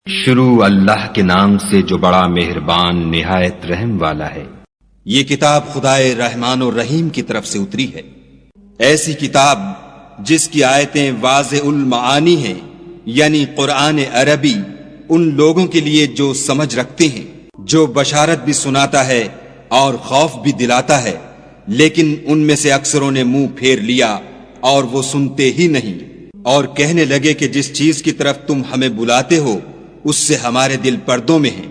شروع اللہ کے نام سے جو بڑا مہربان نہایت رحم والا ہے۔ یہ کتاب خدائے رحمان و رحیم کی طرف سے اتری ہے، ایسی کتاب جس کی آیتیں واضح المعانی ہیں، یعنی قرآن عربی ان لوگوں کے لیے جو سمجھ رکھتے ہیں، جو بشارت بھی سناتا ہے اور خوف بھی دلاتا ہے، لیکن ان میں سے اکثروں نے منہ پھیر لیا اور وہ سنتے ہی نہیں، اور کہنے لگے کہ جس چیز کی طرف تم ہمیں بلاتے ہو اس سے ہمارے دل پردوں میں ہیں،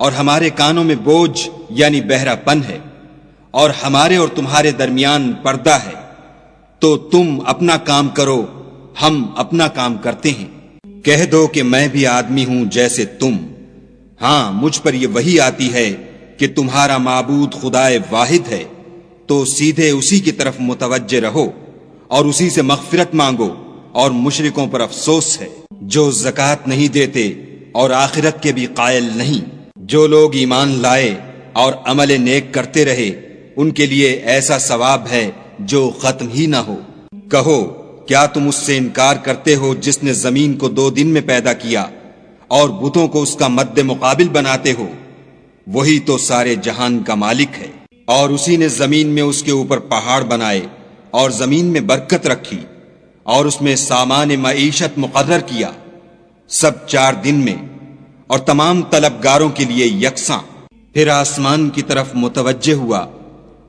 اور ہمارے کانوں میں بوجھ یعنی بہرا پن ہے، اور ہمارے اور تمہارے درمیان پردہ ہے، تو تم اپنا کام کرو، ہم اپنا کام کرتے ہیں۔ کہہ دو کہ میں بھی آدمی ہوں جیسے تم، ہاں مجھ پر یہ وحی آتی ہے کہ تمہارا معبود خدائے واحد ہے، تو سیدھے اسی کی طرف متوجہ رہو اور اسی سے مغفرت مانگو، اور مشرکوں پر افسوس ہے جو زکوٰۃ نہیں دیتے اور آخرت کے بھی قائل نہیں۔ جو لوگ ایمان لائے اور عمل نیک کرتے رہے ان کے لیے ایسا ثواب ہے جو ختم ہی نہ ہو۔ کہو کیا تم اس سے انکار کرتے ہو جس نے زمین کو 2 دن میں پیدا کیا اور بتوں کو اس کا مد مقابل بناتے ہو؟ وہی تو سارے جہان کا مالک ہے، اور اسی نے زمین میں اس کے اوپر پہاڑ بنائے اور زمین میں برکت رکھی اور اس میں سامان معیشت مقرر کیا، سب 4 دن میں اور تمام طلبگاروں کے لیے یکساں۔ پھر آسمان کی طرف متوجہ ہوا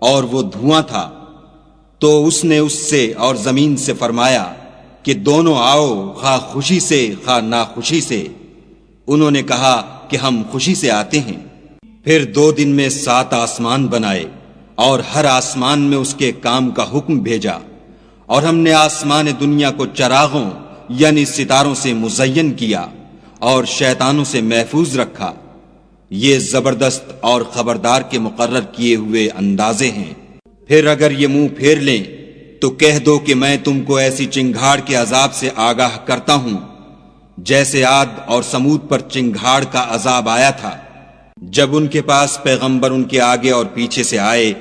اور وہ دھواں تھا، تو اس نے اس سے اور زمین سے فرمایا کہ دونوں آؤ، خواہ خوشی سے خواہ ناخوشی سے۔ انہوں نے کہا کہ ہم خوشی سے آتے ہیں۔ پھر 2 دن میں 7 آسمان بنائے اور ہر آسمان میں اس کے کام کا حکم بھیجا، اور ہم نے آسمان دنیا کو چراغوں یعنی ستاروں سے مزین کیا اور شیطانوں سے محفوظ رکھا۔ یہ زبردست اور خبردار کے مقرر کیے ہوئے اندازے ہیں۔ پھر اگر یہ منہ پھیر لیں تو کہہ دو کہ میں تم کو ایسی چنگھاڑ کے عذاب سے آگاہ کرتا ہوں جیسے عاد اور سمود پر چنگھاڑ کا عذاب آیا تھا، جب ان کے پاس پیغمبر ان کے آگے اور پیچھے سے آئے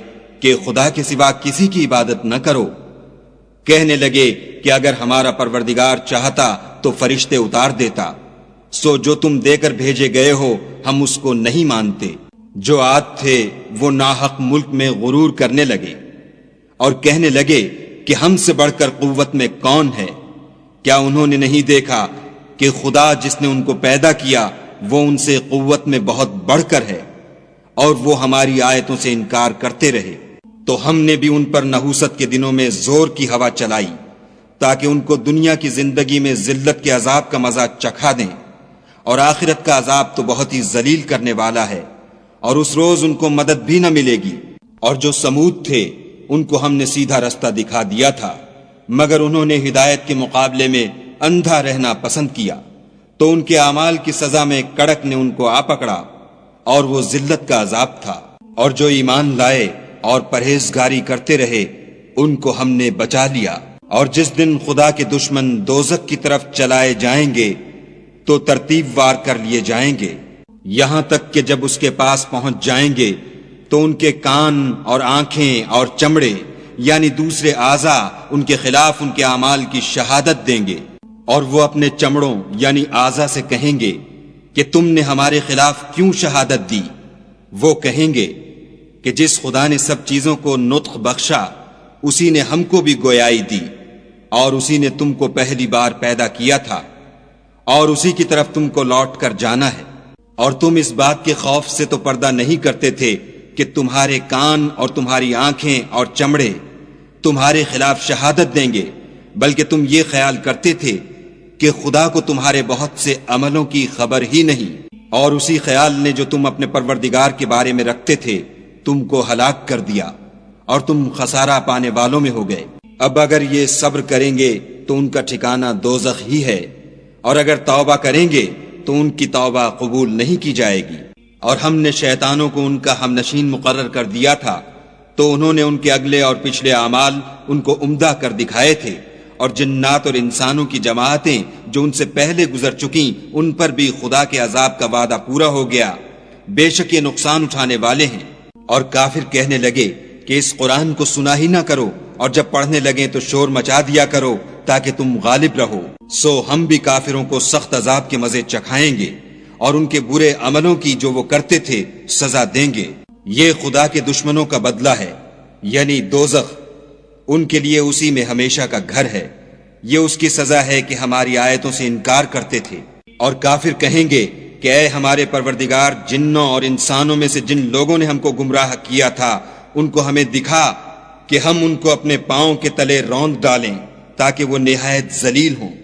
کہ خدا کے سوا کسی کی عبادت نہ کرو۔ کہنے لگے کہ اگر ہمارا پروردگار چاہتا تو فرشتے اتار دیتا، سو جو تم دے کر بھیجے گئے ہو ہم اس کو نہیں مانتے۔ جو عاد تھے وہ ناحق ملک میں غرور کرنے لگے اور کہنے لگے کہ ہم سے بڑھ کر قوت میں کون ہے؟ کیا انہوں نے نہیں دیکھا کہ خدا جس نے ان کو پیدا کیا وہ ان سے قوت میں بہت بڑھ کر ہے، اور وہ ہماری آیتوں سے انکار کرتے رہے۔ تو ہم نے بھی ان پر نحوست کے دنوں میں زور کی ہوا چلائی تاکہ ان کو دنیا کی زندگی میں ذلت کے عذاب کا مزہ چکھا دیں، اور آخرت کا عذاب تو بہت ہی ذلیل کرنے والا ہے، اور اس روز ان کو مدد بھی نہ ملے گی۔ اور جو سمود تھے ان کو ہم نے سیدھا رستہ دکھا دیا تھا، مگر انہوں نے ہدایت کے مقابلے میں اندھا رہنا پسند کیا، تو ان کے اعمال کی سزا میں کڑک نے ان کو آ پکڑا، اور وہ ذلت کا عذاب تھا۔ اور جو ایمان لائے اور پرہیزگاری کرتے رہے ان کو ہم نے بچا لیا۔ اور جس دن خدا کے دشمن دوزخ کی طرف چلائے جائیں گے تو ترتیب وار کر لیے جائیں گے، یہاں تک کہ جب اس کے پاس پہنچ جائیں گے تو ان کے کان اور آنکھیں اور چمڑے یعنی دوسرے اعضاء ان کے خلاف ان کے اعمال کی شہادت دیں گے، اور وہ اپنے چمڑوں یعنی اعضاء سے کہیں گے کہ تم نے ہمارے خلاف کیوں شہادت دی؟ وہ کہیں گے کہ جس خدا نے سب چیزوں کو نطق بخشا اسی نے ہم کو بھی گویائی دی، اور اسی نے تم کو پہلی بار پیدا کیا تھا، اور اسی کی طرف تم کو لوٹ کر جانا ہے۔ اور تم اس بات کے خوف سے تو پردہ نہیں کرتے تھے کہ تمہارے کان اور تمہاری آنکھیں اور چمڑے تمہارے خلاف شہادت دیں گے، بلکہ تم یہ خیال کرتے تھے کہ خدا کو تمہارے بہت سے عملوں کی خبر ہی نہیں، اور اسی خیال نے جو تم اپنے پروردگار کے بارے میں رکھتے تھے تم کو ہلاک کر دیا، اور تم خسارہ پانے والوں میں ہو گئے۔ اب اگر یہ صبر کریں گے تو ان کا ٹھکانہ دوزخ ہی ہے، اور اگر توبہ کریں گے تو ان کی توبہ قبول نہیں کی جائے گی۔ اور ہم نے شیطانوں کو ان کا ہم نشین مقرر کر دیا تھا، تو انہوں نے ان کے اگلے اور پچھلے اعمال ان کو عمدہ کر دکھائے تھے، اور جنات اور انسانوں کی جماعتیں جو ان سے پہلے گزر چکیں ان پر بھی خدا کے عذاب کا وعدہ پورا ہو گیا، بے شک یہ نقصان اٹھانے والے ہیں۔ اور کافر کہنے لگے کہ اس قرآن کو سنا ہی نہ کرو، اور جب پڑھنے لگیں تو شور مچا دیا کرو تاکہ تم غالب رہو۔ سو ہم بھی کافروں کو سخت عذاب کے مزے چکھائیں گے اور ان کے برے عملوں کی جو وہ کرتے تھے سزا دیں گے۔ یہ خدا کے دشمنوں کا بدلہ ہے، یعنی دوزخ، ان کے لیے اسی میں ہمیشہ کا گھر ہے۔ یہ اس کی سزا ہے کہ ہماری آیتوں سے انکار کرتے تھے۔ اور کافر کہیں گے کہ اے ہمارے پروردگار، جنوں اور انسانوں میں سے جن لوگوں نے ہم کو گمراہ کیا تھا ان کو ہمیں دکھا کہ ہم ان کو اپنے پاؤں کے تلے روند ڈالیں تاکہ وہ نہایت ذلیل ہوں۔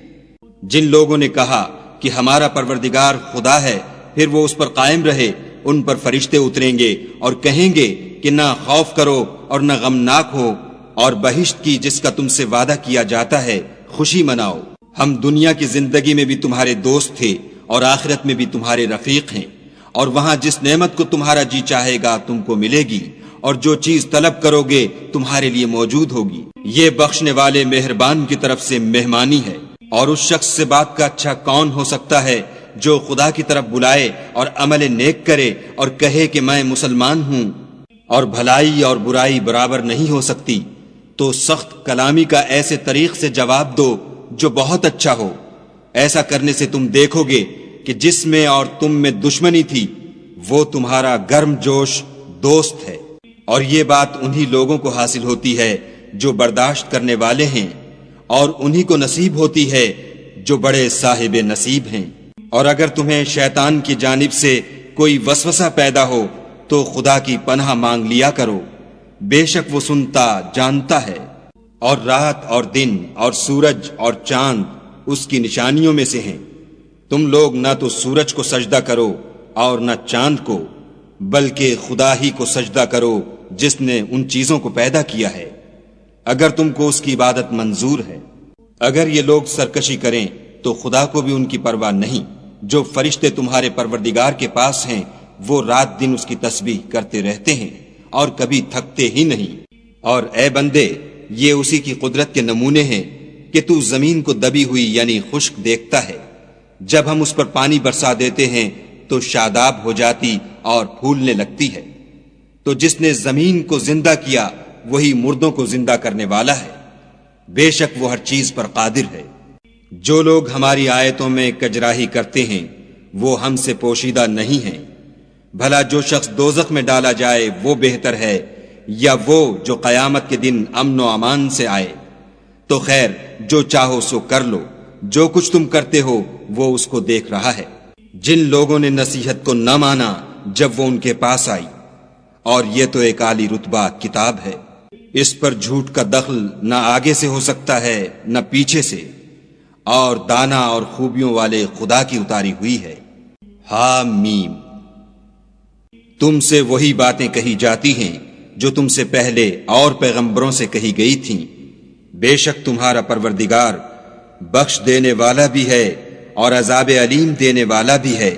جن لوگوں نے کہا کہ ہمارا پروردگار خدا ہے، پھر وہ اس پر قائم رہے، ان پر فرشتے اتریں گے اور کہیں گے کہ نہ خوف کرو اور نہ غمناک ہو، اور بہشت کی جس کا تم سے وعدہ کیا جاتا ہے خوشی مناؤ۔ ہم دنیا کی زندگی میں بھی تمہارے دوست تھے اور آخرت میں بھی تمہارے رفیق ہیں، اور وہاں جس نعمت کو تمہارا جی چاہے گا تم کو ملے گی، اور جو چیز طلب کرو گے تمہارے لیے موجود ہوگی۔ یہ بخشنے والے مہربان کی طرف سے مہمانی ہے۔ اور اس شخص سے بات کا اچھا کون ہو سکتا ہے جو خدا کی طرف بلائے اور عمل نیک کرے اور کہے کہ میں مسلمان ہوں، اور بھلائی اور برائی برابر نہیں ہو سکتی، تو سخت کلامی کا ایسے طریق سے جواب دو جو بہت اچھا ہو۔ ایسا کرنے سے تم دیکھو گے کہ جس میں اور تم میں دشمنی تھی وہ تمہارا گرم جوش دوست ہے۔ اور یہ بات انہی لوگوں کو حاصل ہوتی ہے جو برداشت کرنے والے ہیں، اور انہی کو نصیب ہوتی ہے جو بڑے صاحب نصیب ہیں۔ اور اگر تمہیں شیطان کی جانب سے کوئی وسوسہ پیدا ہو تو خدا کی پناہ مانگ لیا کرو، بے شک وہ سنتا جانتا ہے۔ اور رات اور دن اور سورج اور چاند اس کی نشانیوں میں سے ہیں۔ تم لوگ نہ تو سورج کو سجدہ کرو اور نہ چاند کو، بلکہ خدا ہی کو سجدہ کرو جس نے ان چیزوں کو پیدا کیا ہے، اگر تم کو اس کی عبادت منظور ہے۔ اگر یہ لوگ سرکشی کریں تو خدا کو بھی ان کی پرواہ نہیں۔ جو فرشتے تمہارے پروردگار کے پاس ہیں وہ رات دن اس کی تسبیح کرتے رہتے ہیں اور کبھی تھکتے ہی نہیں۔ اور اے بندے، یہ اسی کی قدرت کے نمونے ہیں کہ تو زمین کو دبی ہوئی یعنی خشک دیکھتا ہے، جب ہم اس پر پانی برسا دیتے ہیں تو شاداب ہو جاتی اور پھولنے لگتی ہے۔ تو جس نے زمین کو زندہ کیا وہی مردوں کو زندہ کرنے والا ہے، بے شک وہ ہر چیز پر قادر ہے۔ جو لوگ ہماری آیتوں میں کجراہی کرتے ہیں وہ ہم سے پوشیدہ نہیں ہیں۔ بھلا جو شخص دوزخ میں ڈالا جائے وہ بہتر ہے یا وہ جو قیامت کے دن امن و امان سے آئے؟ تو خیر، جو چاہو سو کر لو، جو کچھ تم کرتے ہو وہ اس کو دیکھ رہا ہے۔ جن لوگوں نے نصیحت کو نہ مانا جب وہ ان کے پاس آئی، اور یہ تو ایک عالی رتبہ کتاب ہے، اس پر جھوٹ کا دخل نہ آگے سے ہو سکتا ہے نہ پیچھے سے، اور دانا اور خوبیوں والے خدا کی اتاری ہوئی ہے۔ حامیم۔ تم سے وہی باتیں کہی جاتی ہیں جو تم سے پہلے اور پیغمبروں سے کہی گئی تھیں، بے شک تمہارا پروردگار بخش دینے والا بھی ہے اور عذاب علیم دینے والا بھی ہے۔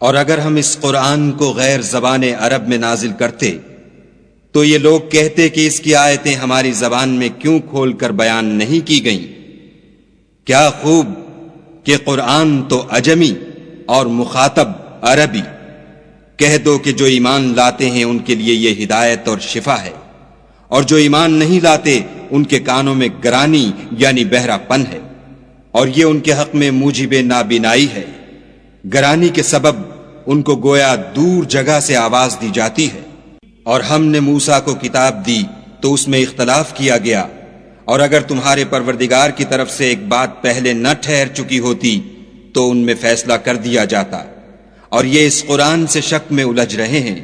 اور اگر ہم اس قرآن کو غیر زبان عرب میں نازل کرتے تو یہ لوگ کہتے کہ اس کی آیتیں ہماری زبان میں کیوں کھول کر بیان نہیں کی گئیں؟ کیا خوب کہ قرآن تو عجمی اور مخاطب عربی۔ کہہ دو کہ جو ایمان لاتے ہیں ان کے لیے یہ ہدایت اور شفا ہے، اور جو ایمان نہیں لاتے ان کے کانوں میں گرانی یعنی بہرا پن ہے، اور یہ ان کے حق میں موجب نابینائی ہے۔ گرانی کے سبب ان کو گویا دور جگہ سے آواز دی جاتی ہے۔ اور ہم نے موسیٰ کو کتاب دی تو اس میں اختلاف کیا گیا، اور اگر تمہارے پروردگار کی طرف سے ایک بات پہلے نہ ٹھہر چکی ہوتی تو ان میں فیصلہ کر دیا جاتا۔ اور یہ اس قرآن سے شک میں الجھ رہے ہیں۔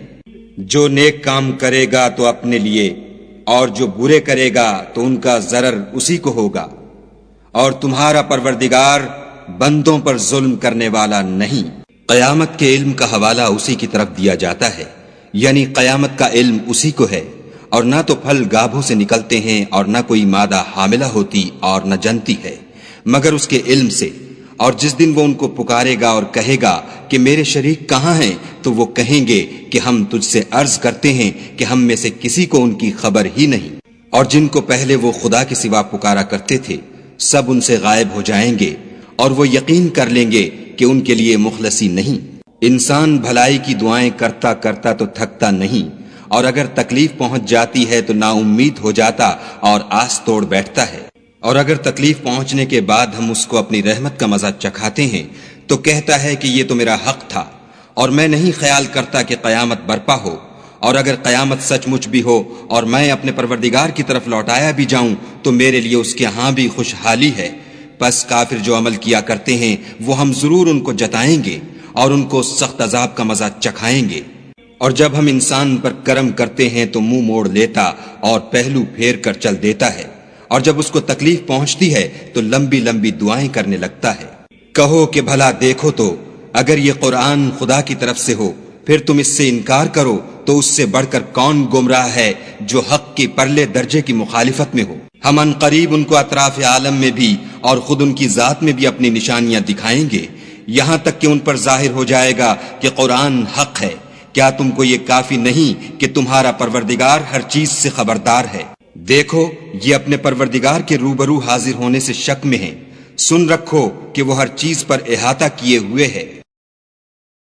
جو نیک کام کرے گا تو اپنے لیے، اور جو برے کرے گا تو ان کا ضرر اسی کو ہوگا، اور تمہارا پروردگار بندوں پر ظلم کرنے والا نہیں۔ قیامت کے علم کا حوالہ اسی کی طرف دیا جاتا ہے، یعنی قیامت کا علم اسی کو ہے۔ اور نہ تو پھل گابھوں سے نکلتے ہیں اور نہ کوئی مادہ حاملہ ہوتی اور نہ جنتی ہے، مگر اس کے علم سے۔ اور جس دن وہ ان کو پکارے گا اور کہے گا کہ میرے شریک کہاں ہیں، تو وہ کہیں گے کہ ہم تجھ سے عرض کرتے ہیں کہ ہم میں سے کسی کو ان کی خبر ہی نہیں۔ اور جن کو پہلے وہ خدا کے سوا پکارا کرتے تھے سب ان سے غائب ہو جائیں گے، اور وہ یقین کر لیں گے کہ ان کے لیے مخلصی نہیں۔ انسان بھلائی کی دعائیں کرتا کرتا تو تھکتا نہیں، اور اگر تکلیف پہنچ جاتی ہے تو نا امید ہو جاتا اور آس توڑ بیٹھتا ہے۔ اور اگر تکلیف پہنچنے کے بعد ہم اس کو اپنی رحمت کا مزہ چکھاتے ہیں تو کہتا ہے کہ یہ تو میرا حق تھا اور میں نہیں خیال کرتا کہ قیامت برپا ہو، اور اگر قیامت سچ مچ بھی ہو اور میں اپنے پروردگار کی طرف لوٹایا بھی جاؤں تو میرے لیے اس کے ہاں بھی خوشحالی ہے۔ پس کافر جو عمل کیا کرتے ہیں وہ ہم ضرور ان کو جتائیں گے اور ان کو سخت عذاب کا مزہ چکھائیں گے۔ اور جب ہم انسان پر کرم کرتے ہیں تو منہ موڑ لیتا اور پہلو پھیر کر چل دیتا ہے، اور جب اس کو تکلیف پہنچتی ہے تو لمبی لمبی دعائیں کرنے لگتا ہے۔ کہو کہ بھلا دیکھو تو اگر یہ قرآن خدا کی طرف سے ہو پھر تم اس سے انکار کرو تو اس سے بڑھ کر کون گمراہ ہے جو حق کی پرلے درجے کی مخالفت میں ہو۔ ہم ان قریب ان کو اطراف عالم میں بھی اور خود ان کی ذات میں بھی اپنی نشانیاں دکھائیں گے، یہاں تک کہ ان پر ظاہر ہو جائے گا کہ قرآن حق ہے۔ کیا تم کو یہ کافی نہیں کہ تمہارا پروردگار ہر چیز سے خبردار ہے؟ دیکھو یہ اپنے پروردگار کے روبرو حاضر ہونے سے شک میں ہیں، سن رکھو کہ وہ ہر چیز پر احاطہ کیے ہوئے ہے۔